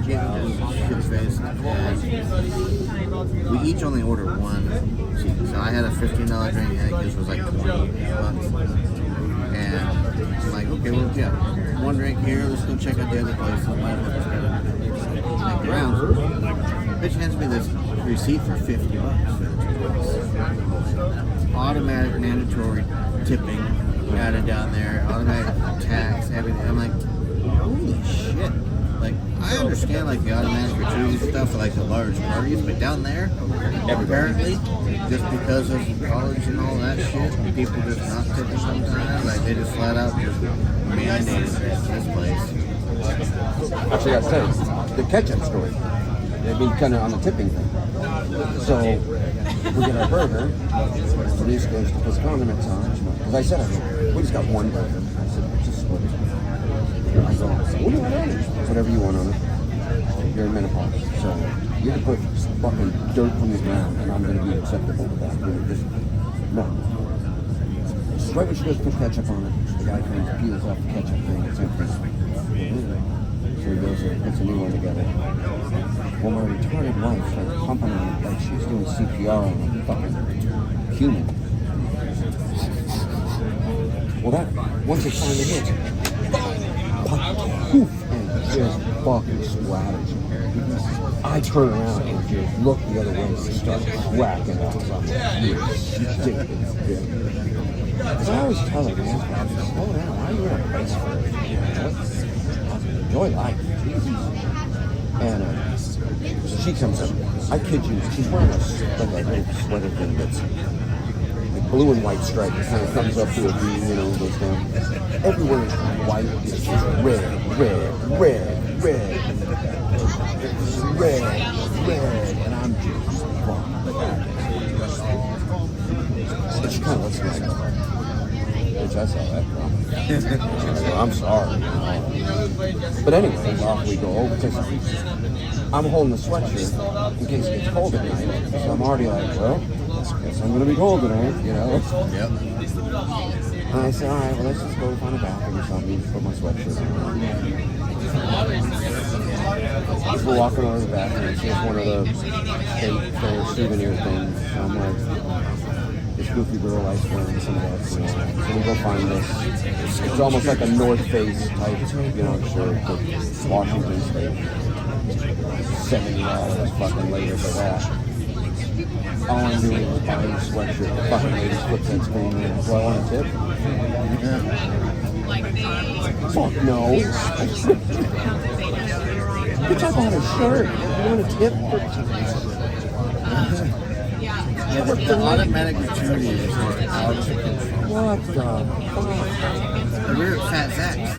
get shit faced, and we each only order one cheese. So I had a $15 drink, and I think this was like $20. And I'm like, okay, well, yeah, one drink here, let's go check out the other place. So might as well just make the rounds. Bitch hands me this receipt for $50 for the cheese. Automatic mandatory tipping added down there, automatic tax, everything. I'm like, holy shit. Like, I understand like the automatic gratuity stuff for like the large parties, but down there, apparently, just because of college and all that shit, people just not tipping sometimes. Like, they just flat out just mandated this place. actually, I gotta say, the ketchup story. They'd be kind of on the tipping thing. So we get our burger. Denise goes to put condiments on. Because I said, we just got one burger. I said, just split it. I go, what do you want on it? Whatever you want on it. You're in menopause. So you can put fucking dirt from the ground and I'm going to be acceptable with that. Just, no. Right when she goes to put ketchup on it, the guy comes, peels off the ketchup thing. It's empty. So he goes and puts a new one together. Well, my retarded wife's like pumping on it like she's doing CPR on a fucking human. Well, that, once it finally hits, poof, and it just fucking splatters. I turn around and just look the other way and start cracking up. You're stupid bitch. So I always tell her, man, slow down. Why are you in a place for it? Enjoy life. And she comes up. I kid you, she's wearing a little sweater thing that's like blue and white stripe. It kind of comes up to a V, you know, and goes down. Everywhere is white. It's just red. And I'm just fucked. And she kind of looks like, which I saw that coming. So I'm sorry. But anyways, off we go because I'm holding the sweatshirt in case it gets cold at night. So I'm already like, well, guess I'm gonna be cold tonight, you know. Yep. And I said, all right, well, let's just go find a bathroom or something to put my sweatshirt on. We're walking over to the bathroom, and it's one of the state fair souvenir things. And I'm like, this Goofy Girl likes wearing some of that. So we go find this. It's almost like a North Face type, shirt for Washington State. $70 fucking later for that. All I'm doing is buying a sweatshirt. The fucking ladies flip that screen in. Do I want a tip? Fuck no. Bitch, I bought a shirt. You want a tip? The automatic gratuity is just out of control. What the fuck? We're at Fat Zach's.